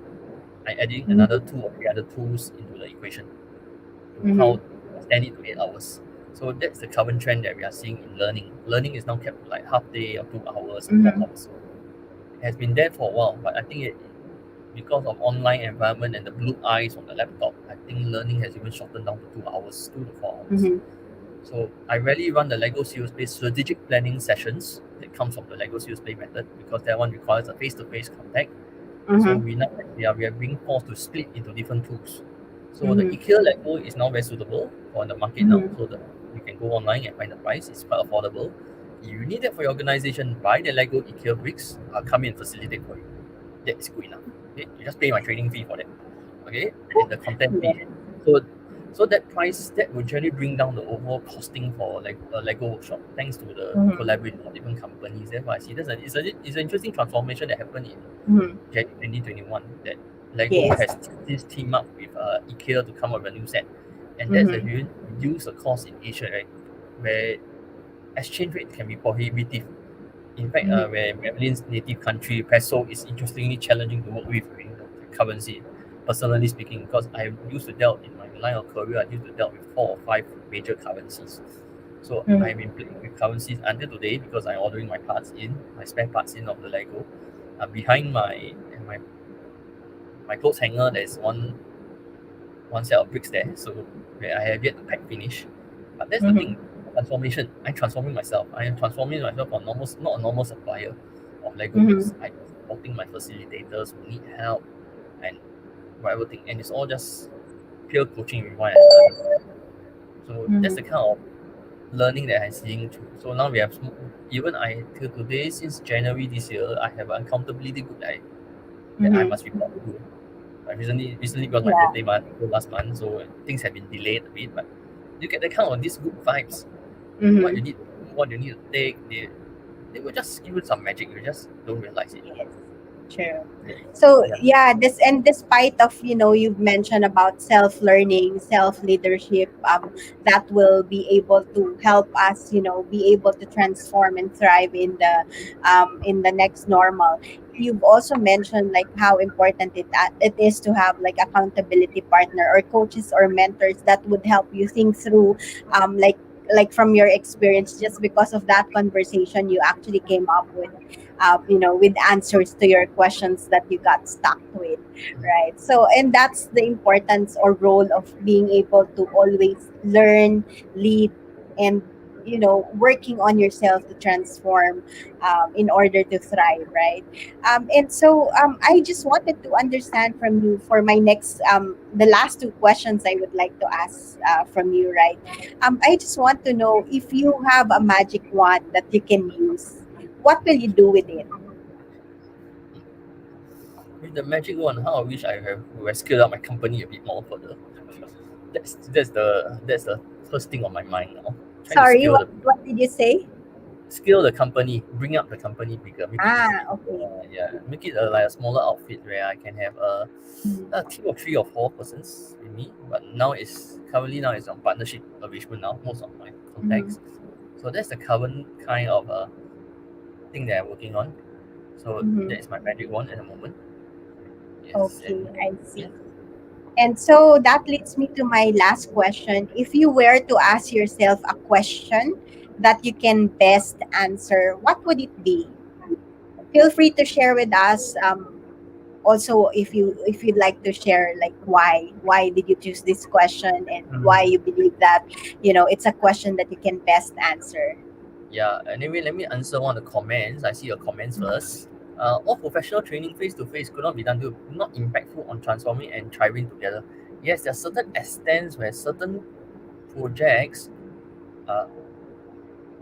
Speaker 2: I'm adding another
Speaker 1: Mm-hmm.
Speaker 2: 2 or 3 other tools into the equation to
Speaker 1: Mm-hmm.
Speaker 2: how to extend it to 8 hours. So that's the current trend that we are seeing in learning. Learning is now kept to like half day or 2 hours or four
Speaker 1: Mm-hmm.
Speaker 2: hours. It has been there for a while, but I think because of online environment and the blue eyes on the laptop, I think learning has even shortened down to 2 hours, 2 to 4 hours.
Speaker 1: Mm-hmm.
Speaker 2: So I rarely run the Lego Serious Play strategic planning sessions that comes from the Lego Serious Play method because that one requires a face-to-face contact. So
Speaker 1: Mm-hmm.
Speaker 2: we are being forced to split into different tools. So the
Speaker 1: Mm-hmm.
Speaker 2: IKEA Lego is now very suitable for the market now.
Speaker 1: Mm-hmm.
Speaker 2: So that you can go online and find the price. It's quite affordable. If you need that for your organization, buy the Lego IKEA bricks. I'll come in and facilitate for you. That is good enough. Okay, you just pay my training fee for that. Okay, and the content
Speaker 1: Yeah.
Speaker 2: fee. So So that price that will generally bring down the overall costing for like a Lego workshop, thanks to the
Speaker 1: Mm-hmm.
Speaker 2: collaboration of different companies. Therefore, I see it's an interesting transformation that happened in
Speaker 1: Mm-hmm.
Speaker 2: January 2021, that Lego
Speaker 1: Yes.
Speaker 2: has this team up with IKEA to come up with a new set, and that's
Speaker 1: Mm-hmm.
Speaker 2: a reduce the cost in Asia, right? Where exchange rate can be prohibitive. In fact,
Speaker 1: Mm-hmm.
Speaker 2: where Madeleine's native country, peso, is interestingly challenging to work with in the currency. Personally speaking, because I used to dealt in my line of career, I used to dealt with 4 or 5 major currencies. So I've
Speaker 1: Mm-hmm.
Speaker 2: been playing with currencies until today because I'm ordering my spare parts in of the Lego. Behind my clothes hanger, there's one set of bricks there, so where I have yet to pack finish. But that's the
Speaker 1: Mm-hmm.
Speaker 2: thing, transformation. I'm transforming myself. I am transforming myself from not a normal supplier of Lego
Speaker 1: Mm-hmm.
Speaker 2: bricks. I'm supporting my facilitators who need help and whatever thing, and it's all just peer coaching with one another. So that's
Speaker 1: Mm-hmm.
Speaker 2: the kind of learning that I'm seeing through. So now we have even I till today, since January this year, I have an accountability group that I
Speaker 1: Mm-hmm.
Speaker 2: must report to. Recently because my
Speaker 1: Yeah.
Speaker 2: birthday month last month, so things have been delayed a bit. But you get the kind of these good vibes, what
Speaker 1: Mm-hmm.
Speaker 2: you need, what you need to take. They will just give you some magic. You just don't realize it.
Speaker 1: Yes. True.
Speaker 2: Yeah,
Speaker 1: So
Speaker 2: yeah.
Speaker 1: yeah, this and despite of you've mentioned about self learning, self leadership, that will be able to help us be able to transform and thrive in the next normal. You've also mentioned like how important it is to have like accountability partner or coaches or mentors that would help you think through, like from your experience, just because of that conversation you actually came up with answers to your questions that you got stuck with, right? So, and that's the importance or role of being able to always learn, lead, and working on yourself to transform, in order to thrive, right? And so, I just wanted to understand from you for my next, the last two questions I would like to ask from you, right? I just want to know if you have a magic wand that you can use, what will you do with it?
Speaker 2: With the magic one, how I wish I have scaled up my company a bit more further. That's the first thing on my mind now. Trying to
Speaker 1: Sorry, what did you say?
Speaker 2: scale the company, bring up the company bigger, make it
Speaker 1: Ah, okay.
Speaker 2: yeah, make it like a smaller outfit where I can have
Speaker 1: Mhm.
Speaker 2: a team of 3 or 4 persons with me. But now it's on partnership arrangement now. Most of my
Speaker 1: Mhm.
Speaker 2: contacts. So that's the current kind of thing that I'm working on. So
Speaker 1: Mhm.
Speaker 2: that is my magic one at the moment. Yes,
Speaker 1: Okay,
Speaker 2: and
Speaker 1: I
Speaker 2: yeah.
Speaker 1: see. And so that leads me to my last question. If you were to ask yourself a question that you can best answer, what would it be? Feel free to share with us. Also, if you'd like to share, like why did you choose this question and why
Speaker 2: Mhm.
Speaker 1: you believe that it's a question that you can best answer.
Speaker 2: Yeah, anyway, let me answer one of the comments. I see your comments first. All professional training face to face could not be done to not impactful on transforming and thriving together. Yes, there are certain extents where certain projects, uh,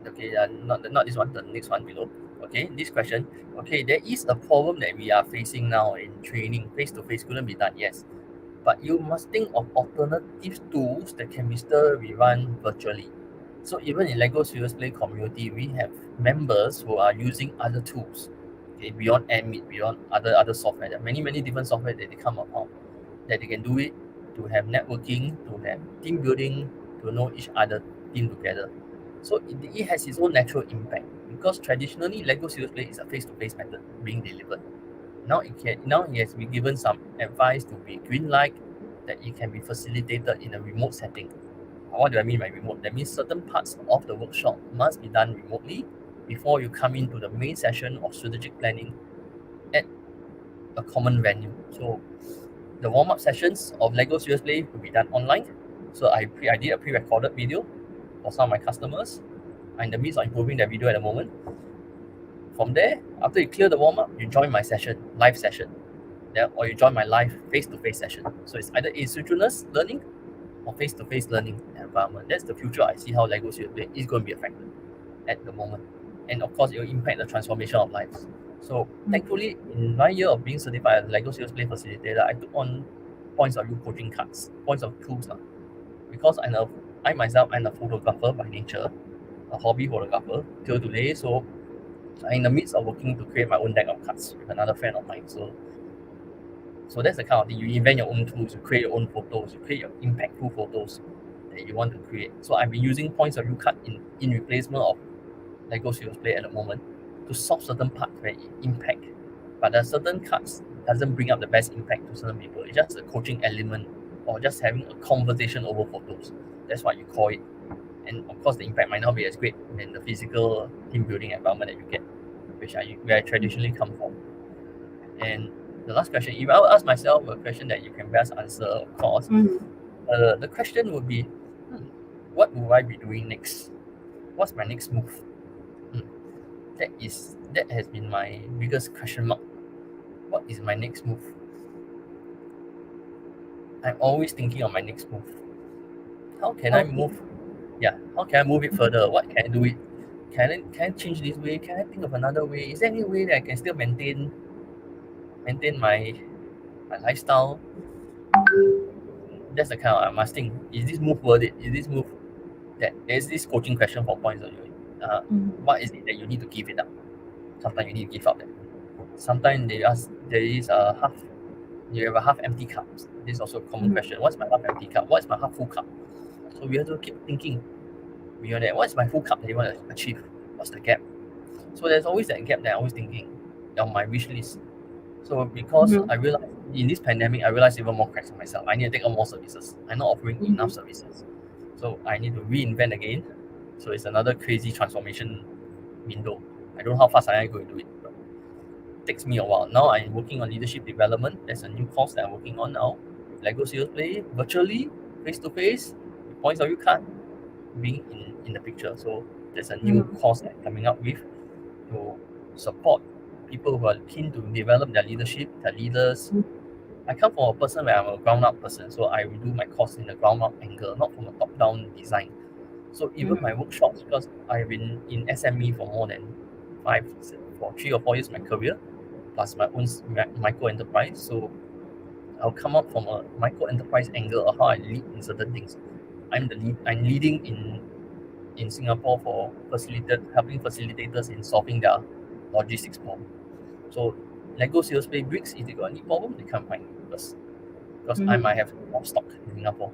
Speaker 2: okay, not this one, the next one below. Okay, this question. Okay, there is a problem that we are facing now in training. Face to face couldn't be done. Yes, but you must think of alternative tools that can be still rerun virtually. So even in Lego Serious Play community, we have members who are using other tools, okay, beyond Admit, beyond other software. There are many different software that they come upon that they can do it to have networking, to have team building, to know each other team together. So it has its own natural impact because traditionally Lego Serious Play is a face-to-face method being delivered. Now it has been given some advice to be green light that it can be facilitated in a remote setting. What do I mean by remote? That means certain parts of the workshop must be done remotely before you come into the main session of strategic planning at a common venue. So the warm-up sessions of Lego Serious Play will be done online. So I did a pre-recorded video for some of my customers. I'm in the midst of improving their video at the moment. From there, after you clear the warm-up, you join my session, live session. Yeah, or you join my live face-to-face session. So it's either asynchronous learning or face-to-face learning environment. That's the future I see how Lego Serious Play is going to be affected at the moment. And of course, it will impact the transformation of lives. So thankfully, in my year of being certified as Lego Serious Play facilitator, I took on points of view coaching cards, points of tools, because I myself I'm a photographer by nature, a hobby photographer till today. So I'm in the midst of working to create my own deck of cards with another friend of mine. So that's the kind of thing. You invent your own tools, you create your own photos, you create your impactful photos that you want to create. So I've been using points of view card in replacement of Lego Serious Play at the moment to solve certain parts where it impact. But there are certain cards doesn't bring up the best impact to certain people. It's just a coaching element or just having a conversation over photos. That's what you call it. And of course the impact might not be as great than the physical team building environment that you get, where I traditionally come from. And the last question, if I were ask myself a question that you can best answer, of course,
Speaker 1: Mhm.
Speaker 2: the question would be, hmm, what will I be doing next? What's my next move? Hmm, that has been my biggest question mark. What is my next move? I'm always thinking of my next move. How can I
Speaker 1: Okay.
Speaker 2: move? Yeah, how can I move it further? What can I do it? Can I change this way? Can I think of another way? Is there any way that I can still maintain my lifestyle? That's the kind of I'm asking. Is this move worth it? Is this move that there's this coaching question for points of view?
Speaker 1: Mhm.
Speaker 2: What is it that you need to give it up? Sometimes you need to give up that. Sometimes they ask there is a half you have a half empty cup. This is also a common
Speaker 1: Mhm.
Speaker 2: question. What's my half empty cup? What's my half full cup? So we have to keep thinking beyond that. What's my full cup that you want to achieve? What's the gap? So there's always that gap that I'm always thinking on my wish list. So because
Speaker 1: Mhm.
Speaker 2: I realized in this pandemic, I realized even more cracks on myself. I need to take on more services. I'm not offering enough
Speaker 1: Mhm.
Speaker 2: services. So I need to reinvent again. So it's another crazy transformation window. I don't know how fast I am going to do it, but it takes me a while. Now I'm working on leadership development. There's a new course that I'm working on now. Lego Serious Play, virtually, face to face, points of view card being in the picture. So there's a new
Speaker 1: Mhm.
Speaker 2: course that I'm coming up with to support people who are keen to develop their leadership, their leaders. I come from a person where I'm a ground up person, so I will do my course in the ground up angle, not from a top down design. So even my
Speaker 1: Mhm.
Speaker 2: workshops, because I've been in SME for more than for 3 or 4 years of my career, plus my own micro enterprise. So I'll come up from a micro enterprise angle of how I lead in certain things. I'm leading in Singapore for helping facilitators in solving their logistics problem. So Lego sales play bricks, if they got any problem, they come find me because I
Speaker 1: Mhm.
Speaker 2: might have more stock in Singapore.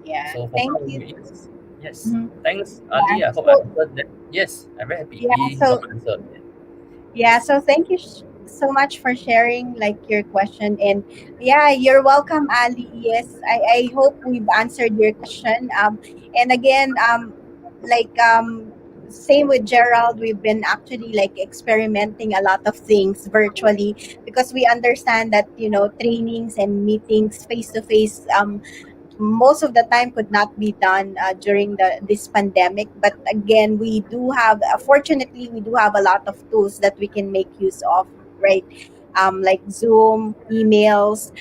Speaker 1: Yeah.
Speaker 2: So for
Speaker 1: Thank
Speaker 2: some of
Speaker 1: you.
Speaker 2: you, yes. Yes.
Speaker 1: Mhm.
Speaker 2: Thanks,
Speaker 1: Yeah.
Speaker 2: Ali. I hope I
Speaker 1: So
Speaker 2: answered that. Yes, I'm very happy.
Speaker 1: yeah.
Speaker 2: He got
Speaker 1: So
Speaker 2: my answer.
Speaker 1: yeah. So thank you so much for sharing like your question. And yeah, you're welcome, Ali. Yes, I hope we've answered your question. And again, like same with Gerald, we've been actually like experimenting a lot of things virtually because we understand that trainings and meetings face to face most of the time could not be done during this pandemic. But again, we do have fortunately we do have a lot of tools that we can make use of, right? Like Zoom, emails,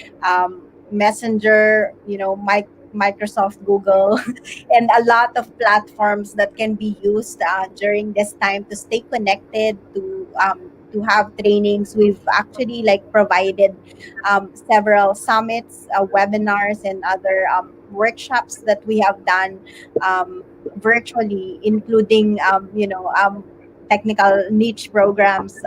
Speaker 1: Messenger, Microsoft, Google, and a lot of platforms that can be used during this time to stay connected, to have trainings. We've actually like provided several summits, webinars, and other workshops that we have done virtually, including technical niche programs,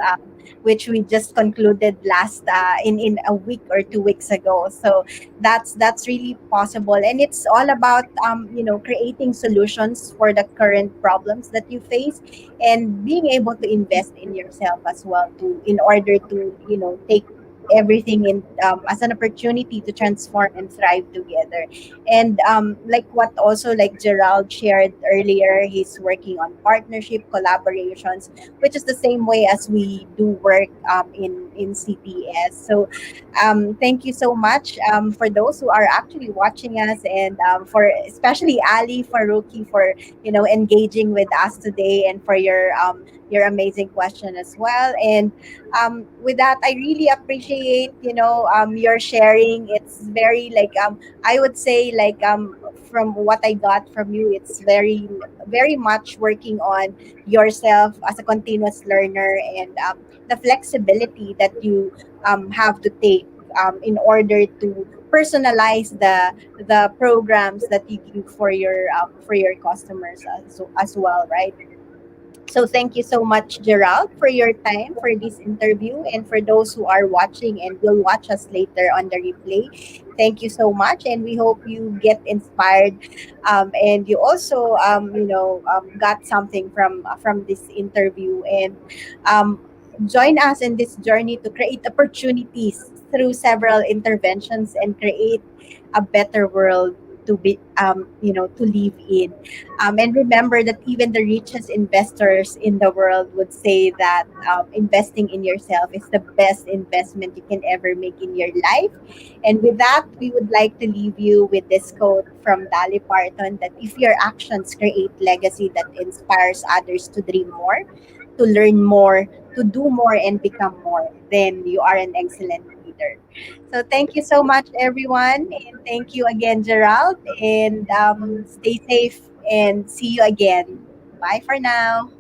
Speaker 1: which we just concluded last in a week or 2 weeks ago. So that's really possible, and it's all about creating solutions for the current problems that you face, and being able to invest in yourself as well, to in order to take everything in as an opportunity to transform and thrive together. And like what also like Gerald shared earlier, he's working on partnership collaborations, which is the same way as we do work in CPS. So thank you so much for those who are actually watching us, and for especially Ali, Faruqi, for engaging with us today, and for your amazing question as well. And with that, I really appreciate your sharing. It's very like I would say like from what I got from you, it's very much working on yourself as a continuous learner, and the flexibility that you have to take in order to personalize the programs that you give for your customers as well, right? So thank you so much, Gerald, for your time for this interview, and for those who are watching and will watch us later on the replay. Thank you so much, and we hope you get inspired, and you also got something from this interview, and um, join us in this journey to create opportunities through several interventions and create a better world to be to live in. And remember that even the richest investors in the world would say that investing in yourself is the best investment you can ever make in your life. And with that, we would like to leave you with this quote from Dolly Parton, that if your actions create legacy that inspires others to dream more, to learn more, to do more, and become more, then you are an excellent leader. So thank you so much, everyone. And thank you again, Gerald. And stay safe and see you again. Bye for now.